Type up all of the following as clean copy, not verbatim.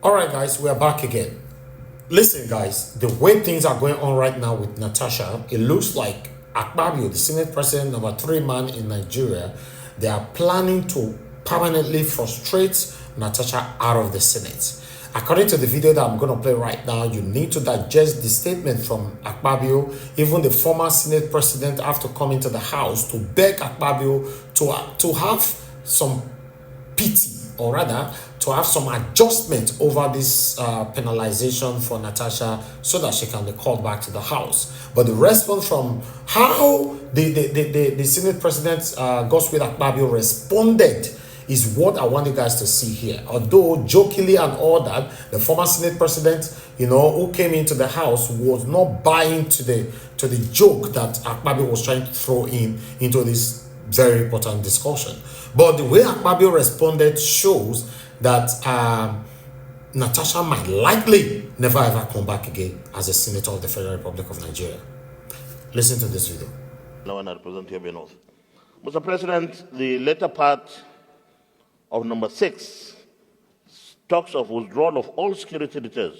All right, guys, we are back again. Listen, guys, the way things are going on right now with Natasha, it looks like Akpabio, the Senate President, number 3 man in Nigeria, they are planning to permanently frustrate Natasha out of the Senate. According to the video that I'm going to play right now, you need to digest the statement from Akpabio. Even the former Senate President have to come into the House to beg Akpabio to have some pity, or rather to have some adjustment over this penalization for Natasha so that she can be called back to the House. But the response from how the Senate President Godswill Akpabio responded is what I want you guys to see here. Although jokingly and all that, the former Senate President, who came into the House was not buying to the joke that Akpabio was trying to throw into this very important discussion. But the way Akpabio responded shows that Natasha might likely never ever come back again as a senator of the Federal Republic of Nigeria. Listen to this video. Now I represent here North. Mr. President, the latter part of number 6 talks of withdrawal of all security details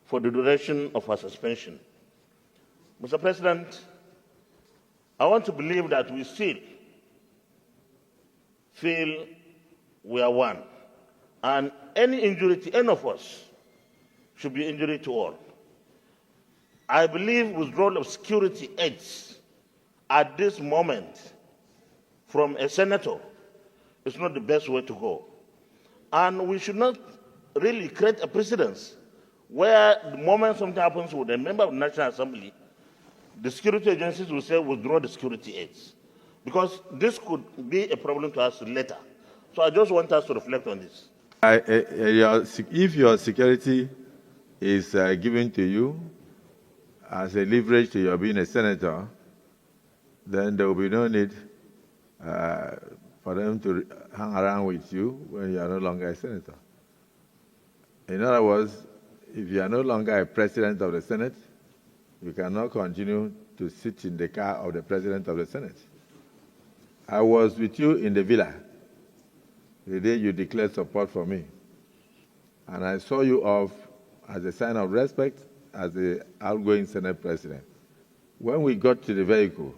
for the duration of her suspension. Mr. President, I want to believe that we still feel we are one. And any injury to any of us should be injury to all. I believe withdrawal of security aids at this moment from a senator is not the best way to go. And we should not really create a precedence where the moment something happens with a member of the National Assembly, the security agencies will say withdraw the security aids. Because this could be a problem to us later. So I just want us to reflect on this. If your security is given to you as a leverage to your being a senator, then there will be no need for them to hang around with you when you are no longer a senator. In other words, if you are no longer a president of the Senate, you cannot continue to sit in the car of the president of the Senate. I was with you in the villa the day you declared support for me. And I saw you off as a sign of respect as the outgoing Senate President. When we got to the vehicle,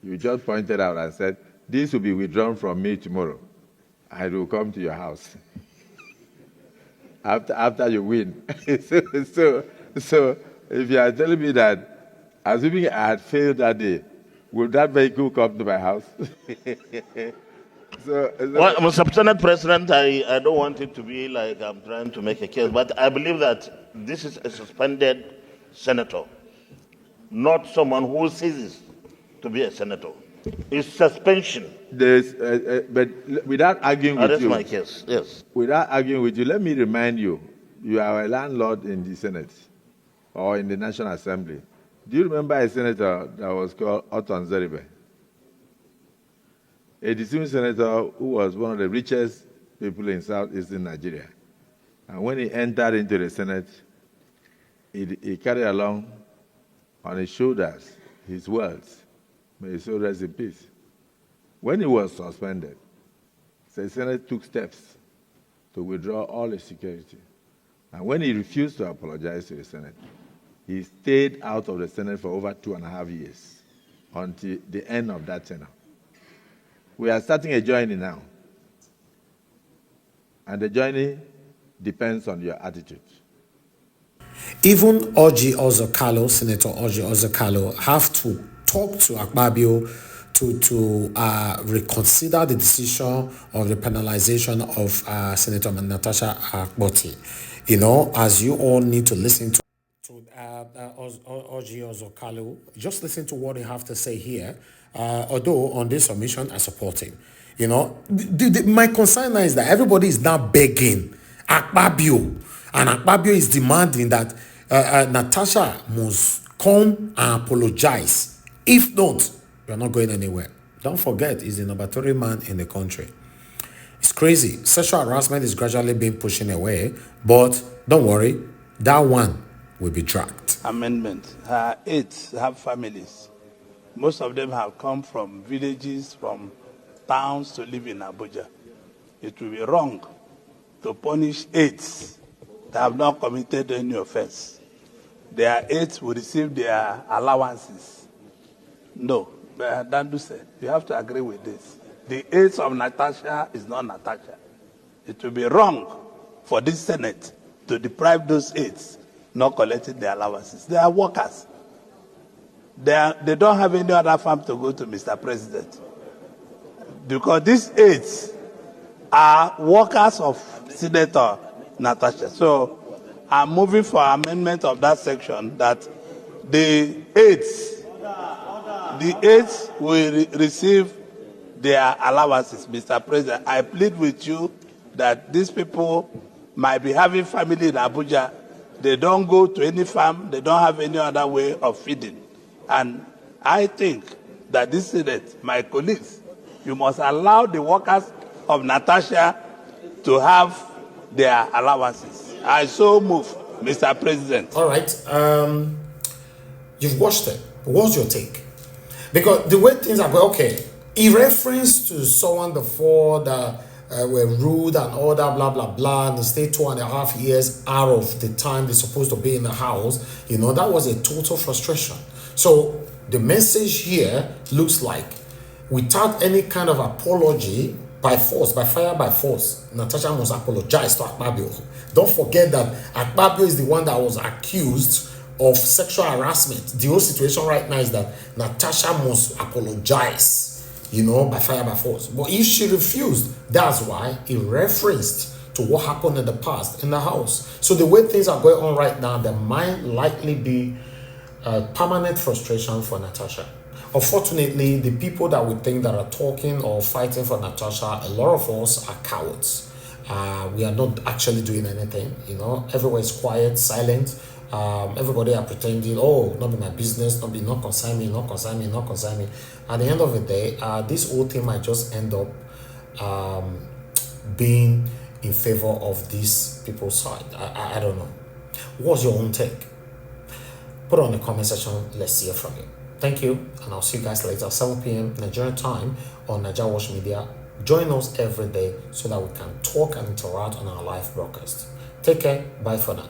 you just pointed out and said, this will be withdrawn from me tomorrow. I will come to your house after you win. so if you are telling me that, assuming I had failed that day, will that vehicle come to my house? Well, Mr. Senate President, I don't want it to be like I'm trying to make a case, but I believe that this is a suspended senator, not someone who ceases to be a senator. It's suspension. But without arguing with you, that's my case, yes. Without arguing with you, let me remind you, you are a landlord in the Senate or in the National Assembly. Do you remember a senator that was called Oton Zeribe? A distinguished senator who was one of the richest people in southeastern Nigeria. And when he entered into the Senate, he carried along on his shoulders his wealth. May his soul rest in peace. When he was suspended, the Senate took steps to withdraw all his security. And when he refused to apologize to the Senate, he stayed out of the Senate for over 2.5 years until the end of that tenure. We are starting a journey now. And the journey depends on your attitude. Even Orji Ozokalo, Senator Orji Ozokalo, have to talk to Akpabio to reconsider the decision of the penalization of Senator Natasha Akpoti. As you all need to listen to Orji Ozokalo, just listen to what they have to say here. Although on this submission, I support him. My concern is that everybody is now begging Akpabio, and Akpabio is demanding that Natasha must come and apologize. If not, we are not going anywhere. Don't forget, he's the number 3 man in the country. It's crazy. Sexual harassment is gradually being pushed away, but don't worry, that one will be dragged. Amendment. Her aides have families. Most of them have come from villages, from towns to live in Abuja. It will be wrong to punish aides They have not committed any offense. Their aides will receive their allowances. No, Dandu said, you have to agree with this. The aides of Natasha is not Natasha. It will be wrong for this Senate to deprive those aides not collecting their allowances. They are workers. They don't have any other farm to go to, Mr. President. Because these aides are workers of Senator Natasha. So I'm moving for amendment of that section that the aides will receive their allowances, Mr. President. I plead with you that these people might be having family in Abuja. They don't go to any farm. They don't have any other way of feeding. And I think that this Senate, my colleagues, you must allow the workers of Natasha to have their allowances. I so move, Mr. President. All right. You've watched it. What's your take? Because the way things are going, okay, in reference to someone before that were rude and all that, blah, blah, blah, and they stayed 2.5 years out of the time they're supposed to be in the house, you know, that was a total frustration. So the message here looks like, without any kind of apology, by force, by fire, by force, Natasha must apologize to Akpabio. Don't forget that Akpabio is the one that was accused of sexual harassment. The whole situation right now is that Natasha must apologize, you know, by fire, by force. But if she refused, that's why he referenced to what happened in the past in the house. So the way things are going on right now, there might likely be permanent frustration for Natasha. Unfortunately, the people that we think that are talking or fighting for Natasha, a lot of us are cowards. We are not actually doing anything, you know. Everywhere is quiet, silent. Everybody are pretending, oh, not be my business, not concern me, not concern me, not concern me. At the end of the day, this whole thing might just end up being in favor of these people's side. I don't know. What's your own take? Put it on the comment section. Let's hear from you. Thank you, and I'll see you guys later, 7 p.m. Nigerian time on NWATCH Media. Join us every day so that we can talk and interact on our live broadcast. Take care. Bye for now.